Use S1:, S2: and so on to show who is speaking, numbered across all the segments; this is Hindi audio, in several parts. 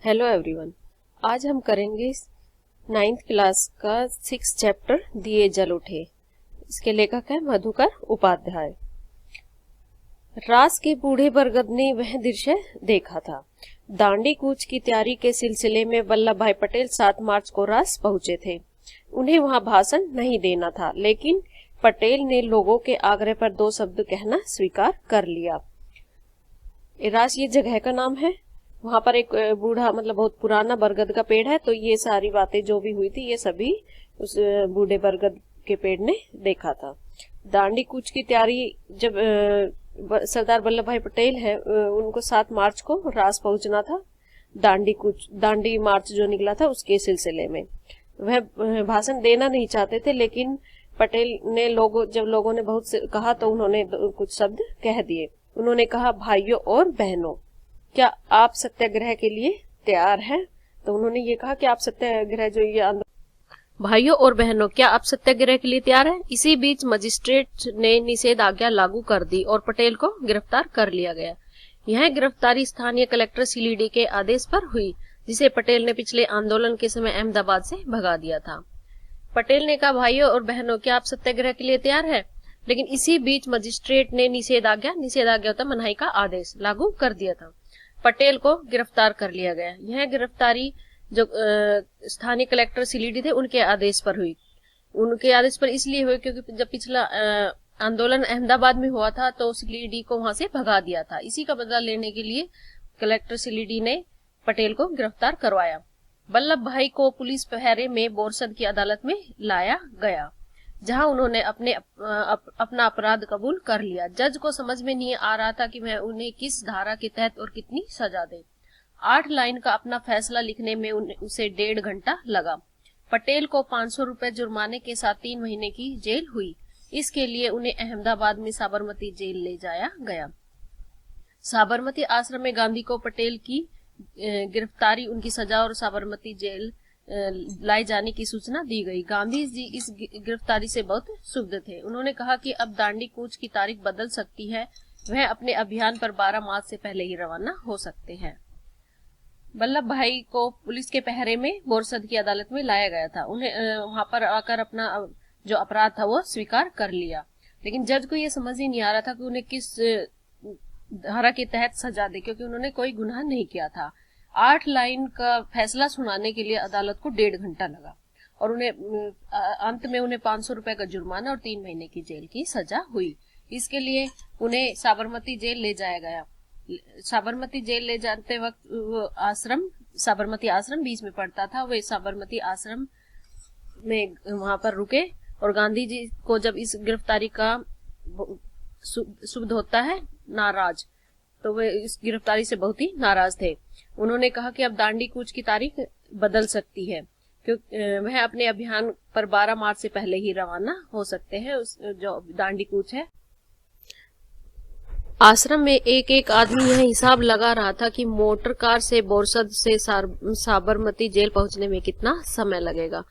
S1: Hello everyone. आज हम करेंगे 9th क्लास का 6 चैप्टर दिए जल उठे। इसके लेखक है मधुकर उपाध्याय। रास के बूढ़े बरगद ने वह दृश्य देखा था। दांडी कूच की तैयारी के सिलसिले में वल्लभ भाई पटेल 7 मार्च को रास पहुंचे थे। उन्हें वहां भाषण नहीं देना था, लेकिन पटेल ने लोगों के आग्रह पर 2 शब्द कहना स्वीकार कर लिया। रास ये जगह का नाम है। वहां पर एक बूढ़ा मतलब बहुत पुराना बरगद का पेड़ है, तो ये सारी बातें जो भी हुई थी ये सभी उस बूढ़े बरगद के पेड़ ने देखा था। दांडी कूच की तैयारी जब सरदार वल्लभ भाई पटेल है उनको 7 मार्च को रास पहुंचना था। दांडी मार्च जो निकला था उसके सिलसिले में वह भाषण देना नहीं चाहते थे, लेकिन पटेल ने जब लोगों ने बहुत कहा तो उन्होंने कुछ शब्द कह दिए। उन्होंने कहा, भाइयों और बहनों, क्या आप सत्याग्रह के लिए तैयार हैं? तो उन्होंने ये कहा कि आप सत्याग्रह जो ये भाइयों और बहनों, क्या आप सत्याग्रह के लिए तैयार हैं? इसी बीच मजिस्ट्रेट ने निषेध आज्ञा लागू कर दी और पटेल को गिरफ्तार कर लिया गया। यह गिरफ्तारी स्थानीय कलेक्टर सीलीडी के आदेश पर हुई, जिसे पटेल ने पिछले आंदोलन के समय अहमदाबाद से भगा दिया था। पटेल ने कहा, भाइयों और बहनों, क्या आप सत्याग्रह के लिए तैयार है? लेकिन इसी बीच मजिस्ट्रेट ने निषेध आज्ञा होता मनाही का आदेश लागू कर दिया था। पटेल को गिरफ्तार कर लिया गया। यह गिरफ्तारी जो स्थानीय कलेक्टर सीलीडी थे उनके आदेश पर हुई। उनके आदेश पर इसलिए हुई क्योंकि जब पिछला आंदोलन अहमदाबाद में हुआ था तो सीलीडी को वहां से भगा दिया था। इसी का बदला लेने के लिए कलेक्टर सीलीडी ने पटेल को गिरफ्तार करवाया। वल्लभ भाई को पुलिस पहरे में बोरसद की अदालत में लाया गया, जहां उन्होंने अपना अपराध कबूल कर लिया। जज को समझ में नहीं आ रहा था कि मैं उन्हें किस धारा के तहत और कितनी सजा दे। 8 लाइन का अपना फैसला लिखने में उसे 1.5 घंटा लगा। पटेल को 500 रुपए जुर्माने के साथ 3 महीने की जेल हुई। इसके लिए उन्हें अहमदाबाद में साबरमती जेल ले जाया गया। साबरमती आश्रम में गांधी को पटेल की गिरफ्तारी, उनकी सजा और साबरमती जेल लाए जाने की सूचना दी गई। गांधी जी इस गिरफ्तारी से बहुत क्षुब्ध थे। उन्होंने कहा कि अब दांडी कूच की तारीख बदल सकती है। वह अपने अभियान पर 12 मार्च से पहले ही रवाना हो सकते हैं। वल्लभ भाई को पुलिस के पहरे में बोरसद की अदालत में लाया गया था। उन्हें वहां पर आकर अपना जो अपराध था वो स्वीकार कर लिया, लेकिन जज को ये समझ ही नहीं आ रहा था कि उन्हें किस धारा के तहत सजा दे, क्योंकि उन्होंने कोई गुनाह नहीं किया था। 8 लाइन का फैसला सुनाने के लिए अदालत को 1.5 घंटा लगा और उन्हें अंत में उन्हें 500 रुपए का जुर्माना और 3 महीने की जेल की सजा हुई। इसके लिए उन्हें साबरमती जेल ले जाया गया। साबरमती जेल ले जाते वक्त साबरमती आश्रम बीच में पड़ता था। वे साबरमती आश्रम में वहां पर रुके और गांधी जी को जब इस गिरफ्तारी का शुभ होता है नाराज, तो वे इस गिरफ्तारी से बहुत ही नाराज थे। उन्होंने कहा कि अब दांडी कूच की तारीख बदल सकती है, क्योंकि वह अपने अभियान पर 12 मार्च से पहले ही रवाना हो सकते हैं। जो दांडी कूच है, आश्रम में एक एक आदमी यह हिसाब लगा रहा था कि मोटर कार से बोरसद से साबरमती जेल पहुंचने में कितना समय लगेगा।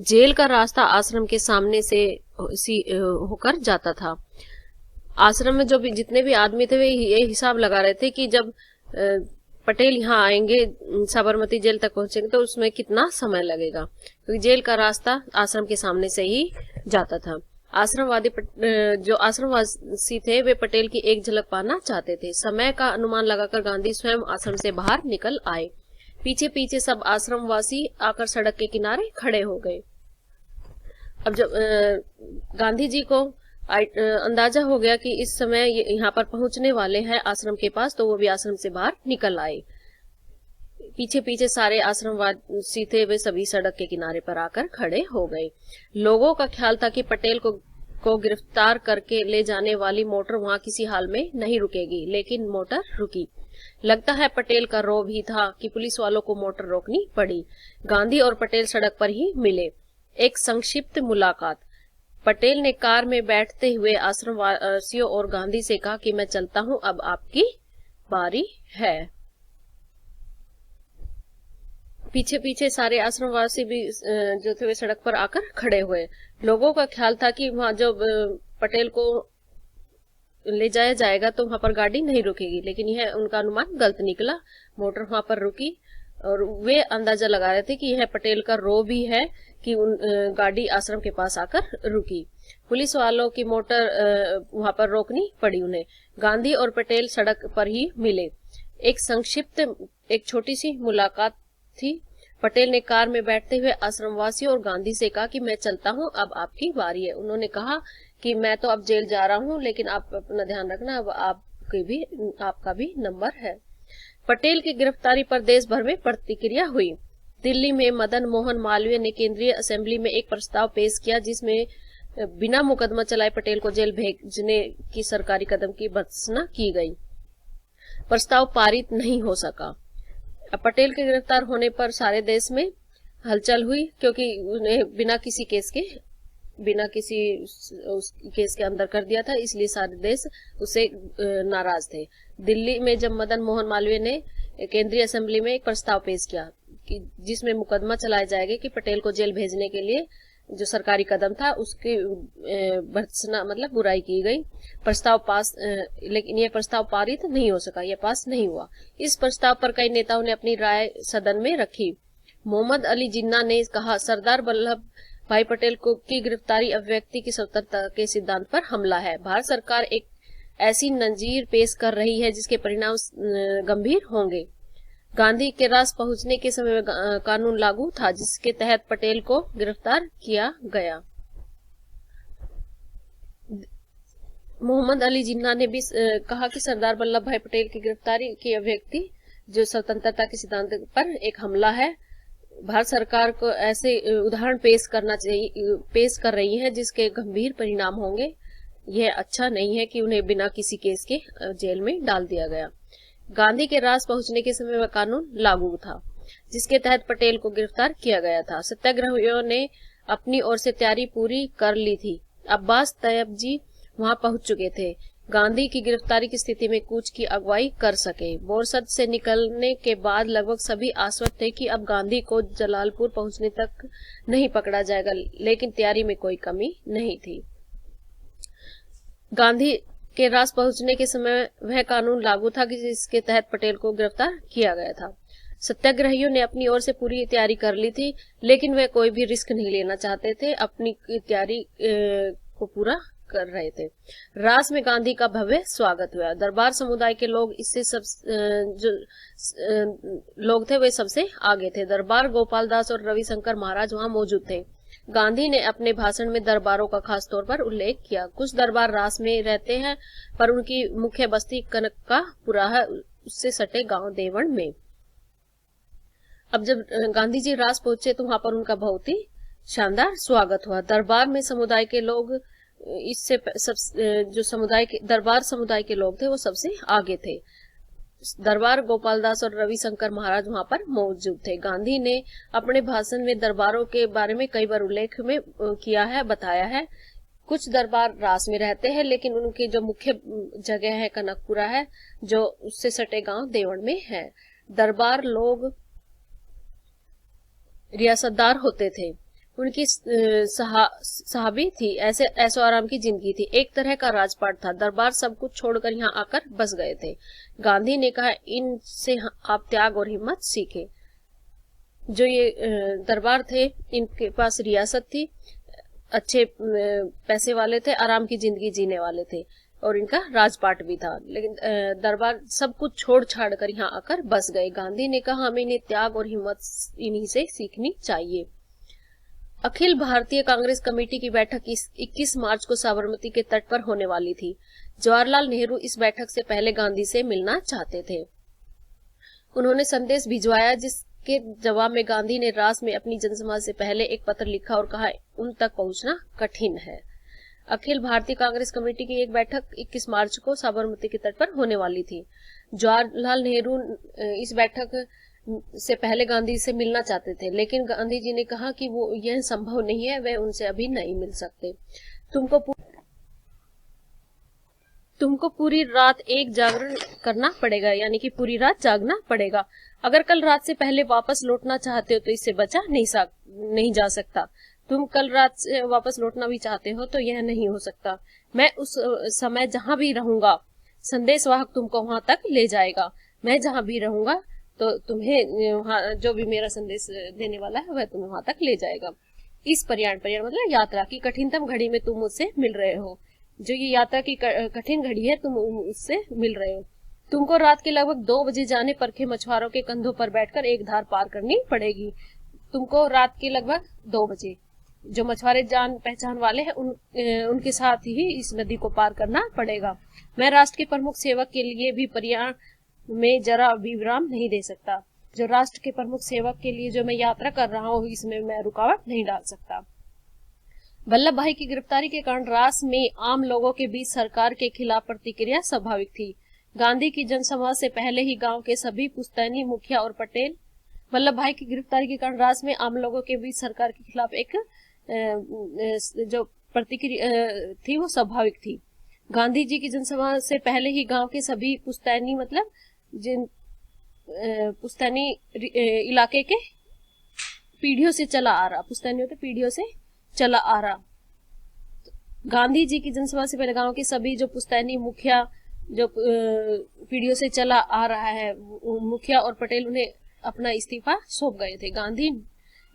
S1: जेल का रास्ता आश्रम के सामने से होकर जाता था। आश्रम में जो भी जितने भी आदमी थे वे ये हिसाब लगा रहे थे कि जब पटेल यहाँ आएंगे, साबरमती जेल तक पहुंचेंगे तो उसमें कितना समय लगेगा, क्योंकि जेल का रास्ता आश्रम के सामने से ही जाता था। जो आश्रमवासी थे वे पटेल की एक झलक पाना चाहते थे। समय का अनुमान लगाकर गांधी स्वयं आश्रम से बाहर निकल आए। पीछे पीछे सब आश्रमवासी आकर सड़क के किनारे खड़े हो गए। अब जब गांधी जी को अंदाजा हो गया कि इस समय यहाँ पर पहुंचने वाले हैं आश्रम के पास, तो वो भी आश्रम से बाहर निकल आए। पीछे पीछे सारे आश्रमवासी थे, वे सभी सड़क के किनारे पर आकर खड़े हो गए। लोगों का ख्याल था कि पटेल को गिरफ्तार करके ले जाने वाली मोटर वहां किसी हाल में नहीं रुकेगी, लेकिन मोटर रुकी। लगता है पटेल का रौब ही था कि पुलिस वालों को मोटर रोकनी पड़ी। गांधी और पटेल सड़क पर ही मिले। एक संक्षिप्त मुलाकात। पटेल ने कार में बैठते हुए आश्रमवासियों और गांधी से कहा कि मैं चलता हूं, अब आपकी बारी है। पीछे पीछे सारे आश्रमवासी भी जो थे वे सड़क पर आकर खड़े हुए। लोगों का ख्याल था कि वहां जब पटेल को ले जाया जाएगा तो वहां पर गाड़ी नहीं रुकेगी, लेकिन यह उनका अनुमान गलत निकला। मोटर वहां पर रुकी और वे अंदाजा लगा रहे थे कि यह पटेल का रो भी है कि गाड़ी आश्रम के पास आकर रुकी। पुलिस वालों की मोटर वहां पर रोकनी पड़ी उन्हें। गांधी और पटेल सड़क पर ही मिले। एक छोटी सी मुलाकात थी। पटेल ने कार में बैठते हुए आश्रमवासियों और गांधी से कहा कि मैं चलता हूं, अब आपकी बारी है। उन्होंने कहा कि मैं तो अब जेल जा रहा हूं, लेकिन आप अपना ध्यान रखना, अब आपका भी नंबर है। पटेल की गिरफ्तारी पर देश भर में प्रतिक्रिया हुई। दिल्ली में मदन मोहन मालवीय ने केंद्रीय असेंबली में एक प्रस्ताव पेश किया जिसमें बिना मुकदमा चलाए पटेल को जेल भेजने की सरकारी कदम की भर्त्सना की गई। प्रस्ताव पारित नहीं हो सका। पटेल के गिरफ्तार होने पर सारे देश में हलचल हुई, क्योंकि उन्हें बिना किसी केस के अंदर कर दिया था, इसलिए सारे देश उससे नाराज थे। दिल्ली में जब मदन मोहन मालवीय ने केंद्रीय असेंबली में एक प्रस्ताव पेश किया कि जिसमें मुकदमा चलाया जाएगा कि पटेल को जेल भेजने के लिए जो सरकारी कदम था उसकी भर्त्सना मतलब बुराई की गई। लेकिन यह प्रस्ताव पारित नहीं हो सका, यह पास नहीं हुआ। इस प्रस्ताव पर कई नेताओं ने अपनी राय सदन में रखी। मोहम्मद अली जिन्ना ने कहा, सरदार वल्लभ भाई पटेल की गिरफ्तारी अभिव्यक्ति की स्वतंत्रता के सिद्धांत पर हमला है। भारत सरकार एक ऐसी नजीर पेश कर रही है जिसके परिणाम गंभीर होंगे। गांधी के राज पहुंचने के समय में कानून लागू था जिसके तहत पटेल को गिरफ्तार किया गया। मोहम्मद अली जिन्ना ने भी कहा कि सरदार वल्लभ भाई पटेल की गिरफ्तारी की अभिव्यक्ति जो स्वतंत्रता के सिद्धांत पर एक हमला है। भारत सरकार को ऐसे उदाहरण पेश कर रही है जिसके गंभीर परिणाम होंगे। यह अच्छा नहीं है कि उन्हें बिना किसी केस के जेल में डाल दिया गया। गांधी के राज पहुंचने के समय में कानून लागू था जिसके तहत पटेल को गिरफ्तार किया गया था। सत्याग्रहियों ने अपनी ओर से तैयारी पूरी कर ली थी। अब्बास तैयब जी वहां पहुंच चुके थे। गांधी की गिरफ्तारी की स्थिति में कूच की अगुवाई कर सके। बोरसद से निकलने के बाद लगभग सभी आश्वस्त थे कि अब गांधी को जलालपुर पहुंचने तक नहीं पकड़ा जाएगा, लेकिन तैयारी में कोई कमी नहीं थी। गांधी के राज पहुंचने के समय वह कानून लागू था कि जिसके तहत पटेल को गिरफ्तार किया गया था। सत्याग्रहियों ने अपनी ओर से पूरी तैयारी कर ली थी, लेकिन वे कोई भी रिस्क नहीं लेना चाहते थे, अपनी तैयारी को पूरा कर रहे थे। रास में गांधी का भव्य स्वागत हुआ। दरबार समुदाय के लोग लोग थे वे सबसे आगे थे। दरबार गोपाल दास और रविशंकर महाराज वहां मौजूद थे। गांधी ने अपने भाषण में दरबारों का खास तौर पर उल्लेख किया। कुछ दरबार रास में रहते हैं, पर उनकी मुख्य बस्ती कनकापुरा है, उससे सटे गांव देवण में। अब जब गांधी जी रास पहुंचे तो वहां पर उनका बहुत ही शानदार स्वागत हुआ। दरबार में समुदाय के लोग दरबार समुदाय के लोग थे वो सबसे आगे थे। दरबार गोपालदास और रविशंकर महाराज वहां पर मौजूद थे। गांधी ने अपने भाषण में दरबारों के बारे में कई बार उल्लेख में किया है, बताया है। कुछ दरबार रास में रहते हैं, लेकिन उनकी जो मुख्य जगह है कनकपुरा है, जो उससे सटे गांव देवण में है। दरबार लोग रियासतदार होते थे। उनकी साहबी थी, ऐसो आराम की जिंदगी थी, एक तरह का राजपाट था। दरबार सब कुछ छोड़कर यहाँ आकर बस गए थे। गांधी ने कहा, इनसे आप त्याग और हिम्मत सीखे। जो ये दरबार थे, इनके पास रियासत थी, अच्छे पैसे वाले थे, आराम की जिंदगी जीने वाले थे और इनका राजपाट भी था। लेकिन दरबार सब कुछ छोड़ छाड़ कर यहाँ आकर बस गए। गांधी ने कहा, हमें इन्हें त्याग और हिम्मत इन्हीं से सीखनी चाहिए। अखिल भारतीय कांग्रेस कमेटी की बैठक 21 मार्च को साबरमती के तट पर होने वाली थी। जवाहरलाल नेहरू इस बैठक से पहले गांधी से मिलना चाहते थे। उन्होंने संदेश भिजवाया, जिसके जवाब में गांधी ने रास में अपनी जनसभा से पहले एक पत्र लिखा और कहा, उन तक पहुंचना कठिन है। अखिल भारतीय कांग्रेस कमेटी की एक बैठक 21 मार्च को साबरमती के तट पर होने वाली थी। जवाहरलाल नेहरू इस बैठक से पहले गांधी से मिलना चाहते थे, लेकिन गांधी जी ने कहा कि वो यह संभव नहीं है, वे उनसे अभी नहीं मिल सकते। तुमको पूरी रात एक जागरण करना पड़ेगा, यानी कि पूरी रात जागना पड़ेगा। अगर कल रात से पहले वापस लौटना चाहते हो तो इससे बचा नहीं जा सकता। तुम कल रात से वापस लौटना भी चाहते हो तो यह नहीं हो सकता। मैं उस समय जहां भी रहूंगा, संदेशवाहक तुमको वहां तक ले जाएगा। मैं जहां भी रहूंगा, तो तुम्हें वहाँ जो भी मेरा संदेश देने वाला है वह तुम्हें वहां तक ले जाएगा। इस प्रयाण मतलब यात्रा की कठिनतम घड़ी में तुम मुझसे मिल रहे हो। जो ये यात्रा की कठिन घड़ी है, तुम उससे मिल रहे हो। तुमको रात के लगभग 2 बजे जाने परखे मछुआरों के कंधों पर बैठकर एक धार पार करनी पड़ेगी। तुमको रात के लगभग 2 बजे जो मछुआरे जान पहचान वाले हैं उनके साथ ही इस नदी को पार करना पड़ेगा। मैं राष्ट्र के प्रमुख सेवक के लिए भी प्रयाण में जरा विराम नहीं दे सकता। जो राष्ट्र के प्रमुख सेवक के लिए जो मैं यात्रा कर रहा हूँ, इसमें मैं रुकावट नहीं डाल सकता। वल्लभ भाई की गिरफ्तारी के कारण रास में आम लोगों के बीच सरकार के खिलाफ प्रतिक्रिया स्वाभाविक थी। गांधी की जनसभा से पहले ही गांव के सभी पुश्तैनी मुखिया और पटेल वल्लभ भाई की गिरफ्तारी के कारण रास में आम लोगों के बीच सरकार के खिलाफ एक जो प्रतिक्रिया थी वो स्वाभाविक थी। गांधी जी की जनसभा से पहले ही गांव के सभी पुश्तैनी मतलब जिन पुश्तैनी इलाके के पीढ़ियों से चला आ रहा, पुश्तैनी होते पीढ़ियों से चला आ रहा। गांधी जी की जनसभा से पहले गांव के सभी जो पुश्तैनी मुखिया जो पीढ़ियों से चला आ रहा है, मुखिया और पटेल उन्हें अपना इस्तीफा सौंप गए थे। गांधी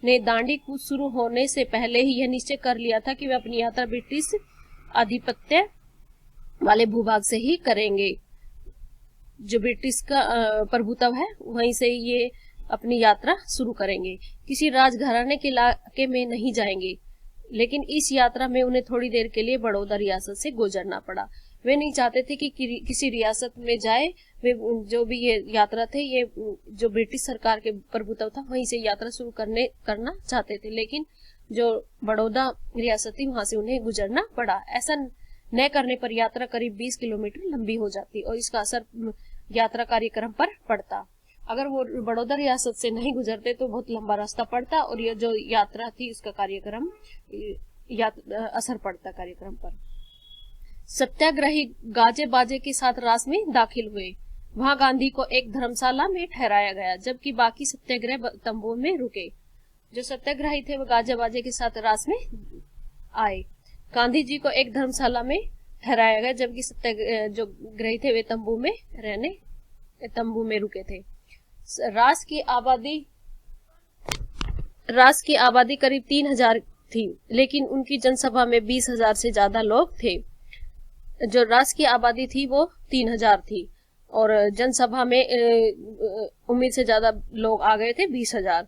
S1: ने दांडी कूच शुरू होने से पहले ही यह निश्चय कर लिया था कि वे अपनी यात्रा ब्रिटिश आधिपत्य वाले भूभाग से ही करेंगे। जो ब्रिटिश का प्रभुत्व है वहीं से ये अपनी यात्रा शुरू करेंगे। किसी राजघराने के इलाके में नहीं जाएंगे। लेकिन इस यात्रा में उन्हें थोड़ी देर के लिए बड़ौदा रियासत से गुजरना पड़ा। वे नहीं चाहते थे कि किसी रियासत में जाए। वे जो भी ये यात्रा थे, ये जो ब्रिटिश सरकार के प्रभुत्व था वहीं से यात्रा शुरू करना चाहते थे, लेकिन जो बड़ौदा रियासत थी वहां से उन्हें गुजरना पड़ा। ऐसा न करने पर यात्रा करीब 20 किलोमीटर लंबी हो जाती और इसका असर यात्रा कार्यक्रम पर पड़ता। अगर वो बड़ौदा रियासत से नहीं गुजरते तो बहुत लंबा रास्ता पड़ता और ये जो यात्रा थी उसका कार्यक्रम असर पड़ता कार्यक्रम पर। सत्याग्रही गाजे बाजे के साथ रास में दाखिल हुए। वहां गांधी को एक धर्मशाला में ठहराया गया, जबकि बाकी सत्याग्रह तंबुओं में रुके। जो सत्याग्रही थे वो गाजे बाजे के साथ रास में आए। गांधी जी को एक धर्मशाला में ठहराया गया, जबकि सत्याग्रह जो ग्रही थे वे तंबू में रुके थे। रास की आबादी करीब 3000 थी, लेकिन उनकी जनसभा में 20,000 से ज्यादा लोग थे। जो रास की आबादी थी वो 3000 थी और जनसभा में उम्मीद से ज्यादा लोग आ गए थे, 20,000।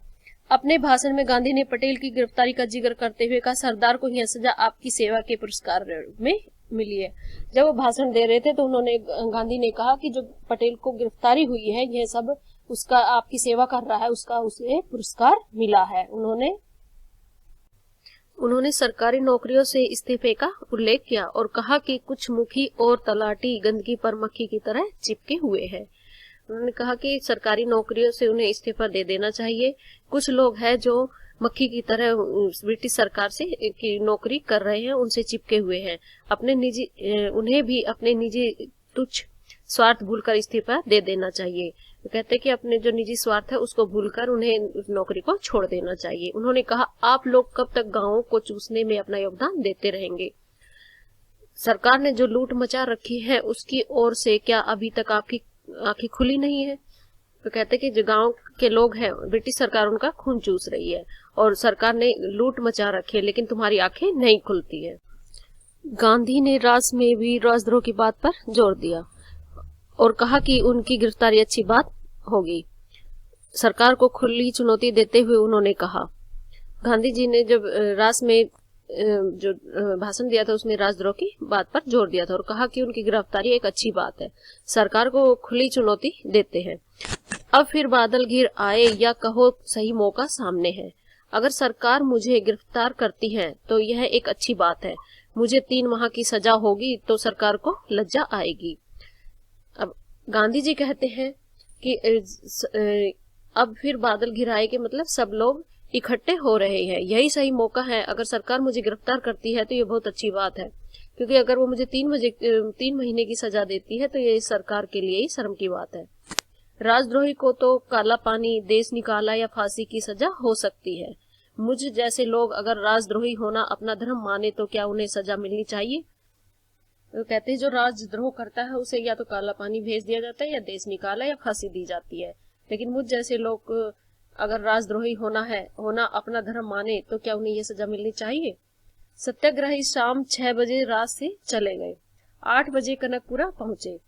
S1: अपने भाषण में गांधी ने पटेल की गिरफ्तारी का जिक्र करते हुए कहा, सरदार को यह सजा आपकी सेवा के पुरस्कार में मिली है। जब वो भाषण दे रहे थे तो गांधी ने कहा कि जो पटेल को गिरफ्तारी हुई है यह सब उसका आपकी सेवा कर रहा है, उसका उसे पुरस्कार मिला है। उन्होंने सरकारी नौकरियों से इस्तीफे का उल्लेख किया और कहा कि कुछ मुखी और तलाटी गंदगी पर मक्खी की तरह चिपके हुए हैं। उन्होंने कहा कि सरकारी नौकरियों से उन्हें इस्तीफा दे देना चाहिए। कुछ लोग हैं जो मक्खी की तरह ब्रिटिश सरकार से की नौकरी कर रहे हैं, उनसे चिपके हुए हैं। उन्हें भी अपने निजी तुच्छ स्वार्थ भूलकर इस्तीफा दे देना चाहिए। वो कहते हैं कि अपने जो निजी स्वार्थ है उसको भूलकर उन्हें उस नौकरी को छोड़ देना चाहिए। उन्होंने कहा, आप लोग कब तक गांवों को चूसने में अपना योगदान देते रहेंगे? सरकार ने जो लूट मचा रखी है उसकी ओर से क्या अभी तक आपकी आंखें खुली नहीं है? तो कहते कि जो गांव के लोग हैं, ब्रिटिश सरकार उनका खून चूस रही है और सरकार ने लूट मचा रखी है, लेकिन तुम्हारी आंखें नहीं खुलती है। गांधी ने रास में भी राजद्रोह की बात पर जोर दिया और कहा कि उनकी गिरफ्तारी अच्छी बात होगी। सरकार को खुली चुनौती देते हुए उन्होंने कहा, गांधी जी ने जब रास में जो भाषण दिया था उसमें राजद्रोह की बात पर जोर दिया था और कहा कि उनकी गिरफ्तारी एक अच्छी बात है, सरकार को खुली चुनौती देते हैं। अब फिर बादल घिर आए या कहो सही मौका सामने है। अगर सरकार मुझे गिरफ्तार करती है तो यह एक अच्छी बात है। मुझे 3 माह की सजा होगी तो सरकार को लज्जा आएगी। अब गांधी जी कहते हैं कि अब फिर बादल घिराए के मतलब सब लोग इकट्ठे हो रहे हैं, यही सही मौका है। अगर सरकार मुझे गिरफ्तार करती है तो ये बहुत अच्छी बात है, क्योंकि अगर वो मुझे 3 महीने की सजा देती है तो ये सरकार के लिए ही शर्म की बात है। राजद्रोही को तो काला पानी, देश निकाला या फांसी की सजा हो सकती है। मुझ जैसे लोग अगर राजद्रोही होना अपना धर्म माने तो क्या उन्हें सजा मिलनी चाहिए? तो कहते हैं जो राजद्रोह करता है उसे या तो काला पानी भेज दिया जाता है या देश निकाला या फांसी दी जाती है। लेकिन मुझ जैसे लोग अगर राजद्रोही होना अपना धर्म माने तो क्या उन्हें ये सजा मिलनी चाहिए? सत्याग्रही शाम 6 बजे रात से चले गए। 8 बजे कनकपुरा पहुंचे।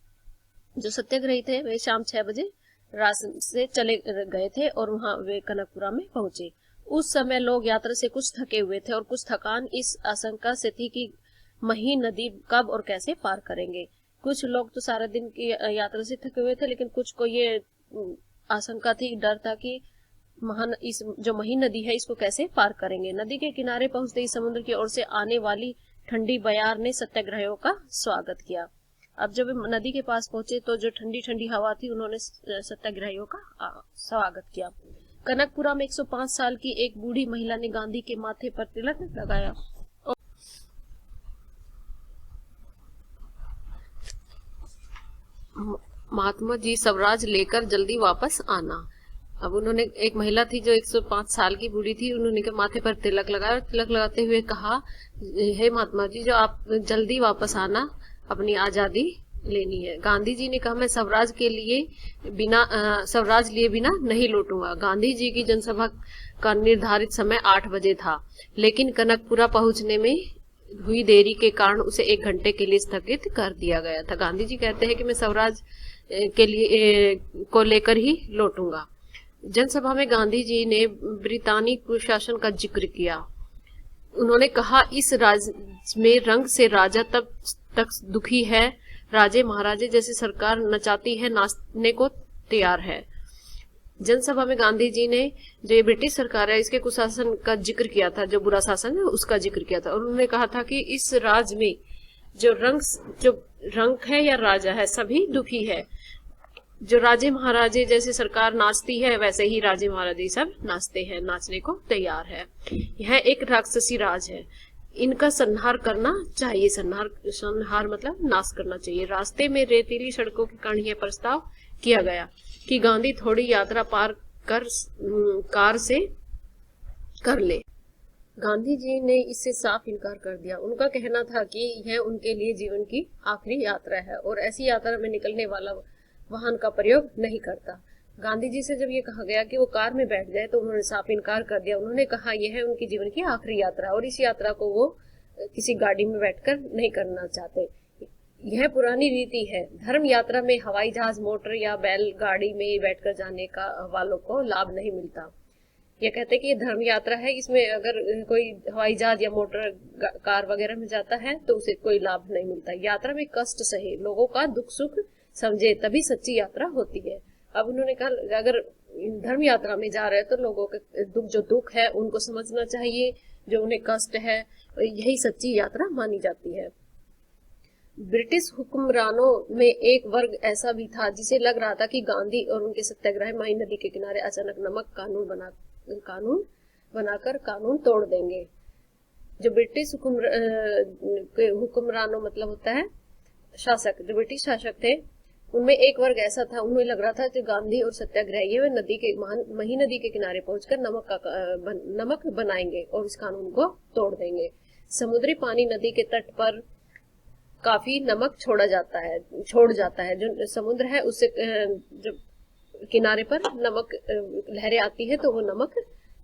S1: जो सत्याग्रही थे वे शाम 6 बजे रात से चले गए थे और वहां वे कनकपुरा में पहुंचे। उस समय लोग यात्रा से कुछ थके हुए थे और कुछ थकान इस आशंका से थी कि मही नदी कब और कैसे पार करेंगे। कुछ लोग तो सारा दिन की यात्रा से थके हुए थे, लेकिन कुछ को ये आशंका थी, डर था कि इस जो मही नदी है इसको कैसे पार करेंगे। नदी के किनारे पहुंचते ही समुद्र की ओर से आने वाली ठंडी बयार ने सत्याग्रहियों का स्वागत किया। अब जब नदी के पास पहुंचे तो जो ठंडी ठंडी हवा थी उन्होंने सत्याग्रहियों का स्वागत किया। कनकपुरा में 105 साल की एक बूढ़ी महिला ने गांधी के माथे पर तिलक लगाया। महात्मा जी स्वराज लेकर जल्दी वापस आना। अब उन्होंने, एक महिला थी जो 105 साल की बूढ़ी थी, उन्होंने माथे पर तिलक लगाया और तिलक लगाते हुए कहा, हे महात्मा जी, जो आप जल्दी वापस आना, अपनी आजादी लेनी है। गांधी जी ने कहा, मैं स्वराज लिए बिना नहीं लौटूंगा। गांधी जी की जनसभा का निर्धारित समय 8 बजे था, लेकिन कनकपुरा पहुंचने में हुई देरी के कारण उसे 1 घंटे के लिए स्थगित कर दिया गया था। गांधी जी कहते हैं कि मैं स्वराज के लिए को लेकर ही लौटूंगा। जनसभा में गांधी जी ने ब्रितानी कुशासन का जिक्र किया। उन्होंने कहा, इस राज में रंग से राजा तब तक दुखी है, राजे महाराजे जैसे सरकार नचाती है, नाचने को तैयार है। जनसभा में गांधी जी ने जो ये ब्रिटिश सरकार है इसके कुशासन का जिक्र किया था, जो बुरा शासन है उसका जिक्र किया था। और उन्होंने कहा था कि इस राज में जो रंग है या राजा है, सभी दुखी है। जो राजे महाराजे जैसे सरकार नाचती है, वैसे ही राजे महाराजे सब नाचते हैं, नाचने को तैयार है। यह एक राक्षसी राज है, इनका संहार करना चाहिए। संहार मतलब नाश करना चाहिए। रास्ते में रेतीली सड़कों के कारण यह प्रस्ताव किया गया कि गांधी थोड़ी यात्रा पार कर कार से कर ले। गांधी जी ने इससे साफ इनकार कर दिया। उनका कहना था कि यह उनके लिए जीवन की आखिरी यात्रा है और ऐसी यात्रा में निकलने वाला वाहन का प्रयोग नहीं करता। गांधी जी से जब ये कहा गया कि वो कार में बैठ जाए तो उन्होंने साफ इनकार कर दिया। उन्होंने कहा यह है उनकी जीवन की आखिरी यात्रा और इस यात्रा को वो किसी गाड़ी में बैठकर नहीं करना चाहते। यह पुरानी रीति है। धर्म यात्रा में हवाई जहाज, मोटर या बैलगाड़ी में बैठकर जाने का वालों को लाभ नहीं मिलता। यह कहते कि ये धर्म यात्रा है, इसमें अगर कोई हवाई जहाज या मोटर कार वगैरह में जाता है तो उसे कोई लाभ नहीं मिलता। यात्रा में कष्ट सहे, लोगों का दुख सुख समझे, तभी सच्ची यात्रा होती है। अब उन्होंने कहा अगर धर्म यात्रा में जा रहे हैं तो लोगों के दुख है उनको समझना चाहिए, जो उन्हें कष्ट है, यही सच्ची यात्रा मानी जाती है। ब्रिटिश हुक्मरानों में एक वर्ग ऐसा भी था जिसे लग रहा था कि गांधी और उनके सत्याग्रह मही नदी के किनारे अचानक नमक बनाकर कानून तोड़ देंगे। जो ब्रिटिश हुक्मरानों मतलब होता है शासक, जो ब्रिटिश शासक थे उनमें एक वर्ग ऐसा था, उन्हें लग रहा था कि गांधी और सत्याग्रही वे मही नदी के किनारे पहुंचकर नमक बनाएंगे और इस कानून को तोड़ देंगे। समुद्री पानी नदी के तट पर काफी नमक छोड़ जाता है। जो समुद्र है उससे जब किनारे पर नमक लहरें आती है तो वो नमक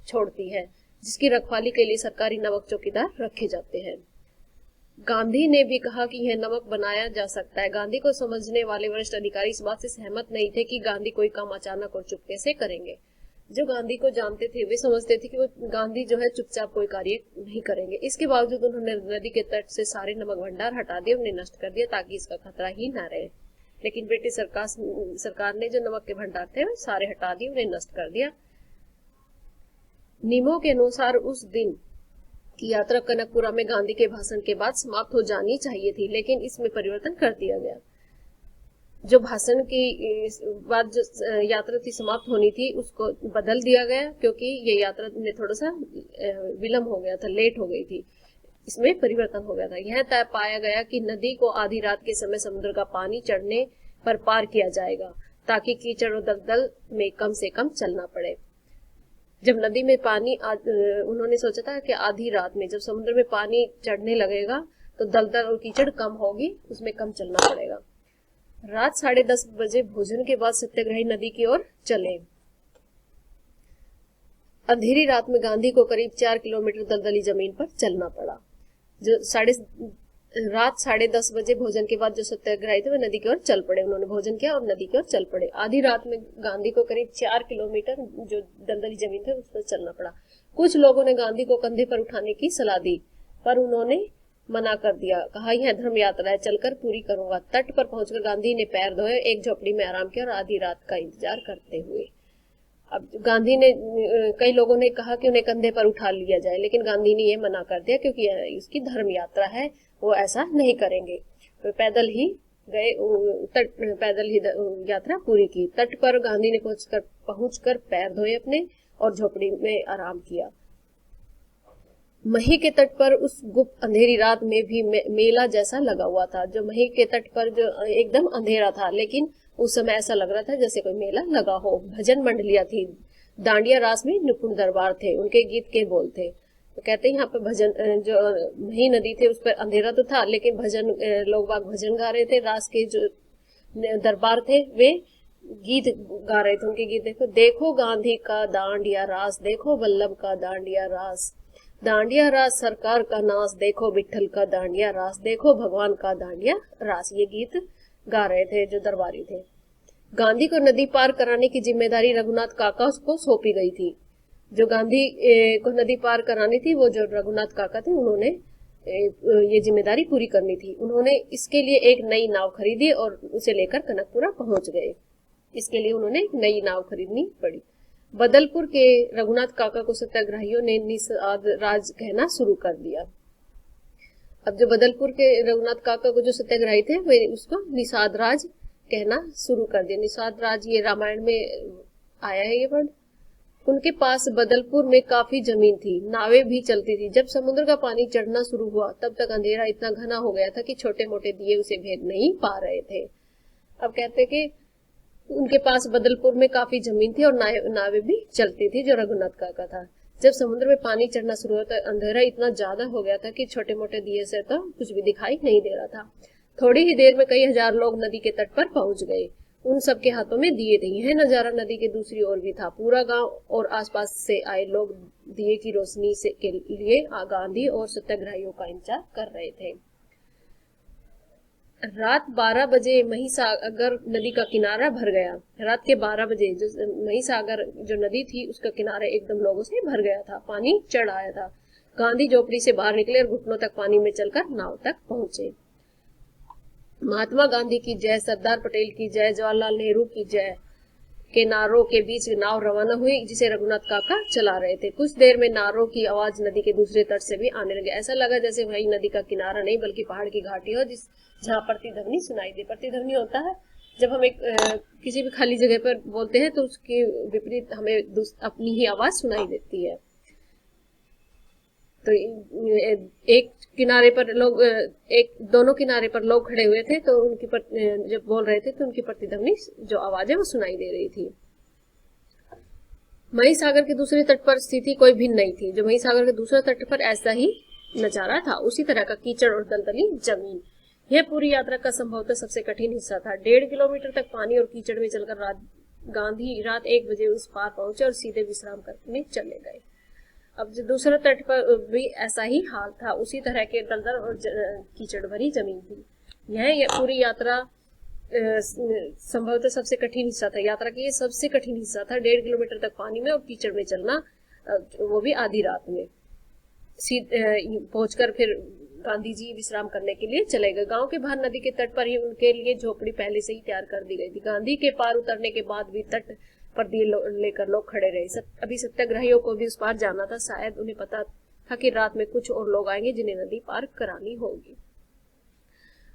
S1: छोड़ती है, जिसकी रखवाली के लिए सरकारी नमक चौकीदार रखे जाते हैं। गांधी ने भी कहा कि यह नमक बनाया जा सकता है। गांधी को समझने वाले वरिष्ठ अधिकारी इस बात से सहमत नहीं थे कि गांधी कोई काम अचानक और चुपके से करेंगे। जो गांधी को जानते थे वे समझते थे कि वो गांधी जो है चुपचाप कोई कार्य नहीं करेंगे। इसके बावजूद उन्होंने नदी के तट से सारे नमक भंडार हटा दिए, उन्हें नष्ट कर दिया ताकि इसका खतरा ही न रहे। लेकिन ब्रिटिश सरकार ने जो नमक के भंडार थे वे सारे हटा दिए, उन्हें नष्ट कर दिया। नियमों के अनुसार उस दिन की यात्रा कनकपुरा में गांधी के भाषण के बाद समाप्त हो जानी चाहिए थी, लेकिन इसमें परिवर्तन कर दिया गया। जो भाषण की बाद जो यात्रा थी समाप्त होनी थी उसको बदल दिया गया, क्योंकि ये यात्रा में थोड़ा सा विलम्ब हो गया था, लेट हो गई थी। इसमें परिवर्तन हो गया था। यह तय पाया गया कि नदी को आधी रात के समय समुद्र का पानी चढ़ने पर पार किया जाएगा, ताकि कीचड़ और दलदल में कम से कम चलना पड़े। जब नदी में पानी उन्होंने सोचा था कि आधी रात में जब समुद्र में पानी चढ़ने लगेगा तो दलदल और कीचड़ कम होगी, उसमें कम चलना पड़ेगा। रात 10:30 बजे भोजन के बाद सत्याग्रही नदी की ओर चले। अंधेरी रात में गांधी को करीब 4 किलोमीटर दलदली जमीन पर चलना पड़ा। जो रात 10:30 बजे भोजन के बाद जो सत्याग्रही थे वे नदी की ओर चल पड़े। उन्होंने भोजन किया और नदी की ओर चल पड़े। आधी रात में गांधी को करीब 4 किलोमीटर जो दलदली जमीन थे उस पर चलना पड़ा। कुछ लोगों ने गांधी को कंधे पर उठाने की सलाह दी, पर उन्होंने मना कर दिया। कहा, यह धर्म यात्रा है, चलकर पूरी करूंगा। तट पर पहुंचकर गांधी ने पैर धोए, एक झोपड़ी में आराम किया और आधी रात का इंतजार करते हुए। अब गांधी ने, कई लोगों ने कहा कि उन्हें कंधे पर उठा लिया जाए, लेकिन गांधी ने यह मना कर दिया क्योंकि इसकी धर्म यात्रा है, वो ऐसा नहीं करेंगे। तो पैदल ही गए, पैदल ही यात्रा पूरी की। तट पर गांधी ने पहुंचकर पैर धोए अपने और झोपड़ी में आराम किया। मही के तट पर उस गुप्त अंधेरी रात में भी मेला जैसा लगा हुआ था। जो मही के तट पर जो एकदम अंधेरा था, लेकिन उस समय ऐसा लग रहा था जैसे कोई मेला लगा हो। भजन मंडलियां थी, दांडिया रास में निपुण दरबार थे, उनके गीत के बोल थे। तो कहते हैं यहाँ पे भजन, जो मही नदी थे उस पर अंधेरा तो था, लेकिन भजन, लोग बाग भजन गा रहे थे। रास के जो दरबार थे वे गीत गा रहे थे। उनके गीत देखो, देखो गांधी का दांडिया रास, देखो वल्लभ का दांडिया रास, दांडिया रास सरकार का नाश, देखो विठल का दांडिया रास, देखो भगवान का दांडिया रास। ये गीत गा रहे थे जो दरबारी थे। गांधी को नदी पार कराने की जिम्मेदारी रघुनाथ काका को सौंपी गई थी। जो गांधी को नदी पार करानी थी, वो जो रघुनाथ काका थे, उन्होंने ये जिम्मेदारी पूरी करनी थी। उन्होंने इसके लिए एक नई नाव खरीदी और उसे लेकर कनकपुरा पहुंच गए। इसके लिए उन्होंने एक नई नाव खरीदनी पड़ी। बदलपुर के रघुनाथ काका को सत्याग्रहियों ने निषाद राज कहना शुरू कर दिया। अब जो बदलपुर के रघुनाथ काका को जो सत्याग्रही थे वे उसको निषाद राज कहना शुरू कर दिया। निषाद राज, ये रामायण में आया है ये वर्ड। उनके पास बदलपुर में काफी जमीन थी, नावें भी चलती थी। जब समुद्र का पानी चढ़ना शुरू हुआ तब तक अंधेरा इतना घना हो गया था कि छोटे मोटे दिए उसे भेद नहीं पा रहे थे। अब कहते कि उनके पास बदलपुर में काफी जमीन थी और नावें भी चलती थी, जो रघुनाथ काका था। जब समुद्र में पानी चढ़ना शुरू हुआ तो अंधेरा इतना ज्यादा हो गया था कि छोटे मोटे दिए से तो कुछ भी दिखाई नहीं दे रहा था। थोड़ी ही देर में कई हजार लोग नदी के तट पर पहुंच गए। उन सबके हाथों में दिए थे। यह नजारा नदी के दूसरी ओर भी था। पूरा गांव और आसपास से आए लोग दिए की रोशनी से के लिए गांधी और सत्याग्रहियों का इंतजार कर रहे थे। रात 12 बजे महिसागर नदी का किनारा भर गया। रात के 12 बजे जो महिसागर जो नदी थी उसका किनारा एकदम लोगों से भर गया था। पानी चढ़ आया था। गांधी झोपड़ी से बाहर निकले और घुटनों तक पानी में चलकर नाव तक पहुंचे। महात्मा गांधी की जय, सरदार पटेल की जय, जवाहरलाल नेहरू की जय के नारों के बीच नाव रवाना हुई, जिसे रघुनाथ काका चला रहे थे। कुछ देर में नारों की आवाज नदी के दूसरे तट से भी आने लगे। ऐसा लगा जैसे वही नदी का किनारा नहीं बल्कि पहाड़ की घाटी हो, जहाँ प्रतिध्वनि सुनाई दे। प्रतिध्वनि होता है जब हम एक किसी भी खाली जगह पर बोलते हैं तो उसके विपरीत हमें अपनी ही आवाज सुनाई देती है। तो एक किनारे पर लोग, दोनों किनारे पर लोग खड़े हुए थे, तो उनकी जब बोल रहे थे तो उनकी प्रतिध्वनि जो आवाज है वो सुनाई दे रही थी। महिसागर के दूसरे तट पर स्थिति कोई भिन्न नहीं थी। जो महिसागर के दूसरे तट पर ऐसा ही नजारा था, उसी तरह का कीचड़ और दलदली जमीन। यह पूरी यात्रा का संभवतः सबसे कठिन हिस्सा था। 1.5 किलोमीटर तक पानी और कीचड़ में चलकर गांधी रात 1 बजे उस पार पहुंचे और सीधे विश्राम करने चले गए। अब जो दूसरे तट पर भी ऐसा ही हाल था, उसी तरह के दलदल और कीचड़ भरी जमीन थी। यह पूरी यात्रा संभवतः सबसे कठिन हिस्सा था। यात्रा का ये सबसे कठिन हिस्सा था। 1.5 किलोमीटर तक पानी में और कीचड़ में चलना, वो भी आधी रात में। पहुंचकर फिर गांधी जी विश्राम करने के लिए चले गए। गांव के बाहर नदी के तट पर ही उनके लिए झोपड़ी पहले से ही तैयार कर दी गई थी। गांधी के पार उतरने के बाद भी तट पर दिए लेकर लोग खड़े रहे। अभी सत्याग्रहियों को भी उस पार जाना था। शायद उन्हें पता था कि रात में कुछ और लोग आएंगे जिन्हें नदी पार करानी होगी।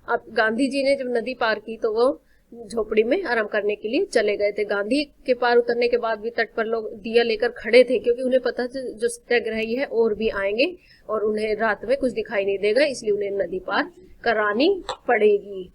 S1: अब गांधी जी ने जब नदी पार की तो वो झोपड़ी में आराम करने के लिए चले गए थे। गांधी के पार उतरने के बाद भी तट पर लोग दिया लेकर खड़े थे, क्योंकि उन्हें पता था जो सत्याग्रही है और भी आएंगे और उन्हें रात में कुछ दिखाई नहीं देगा, इसलिए उन्हें नदी पार करानी पड़ेगी।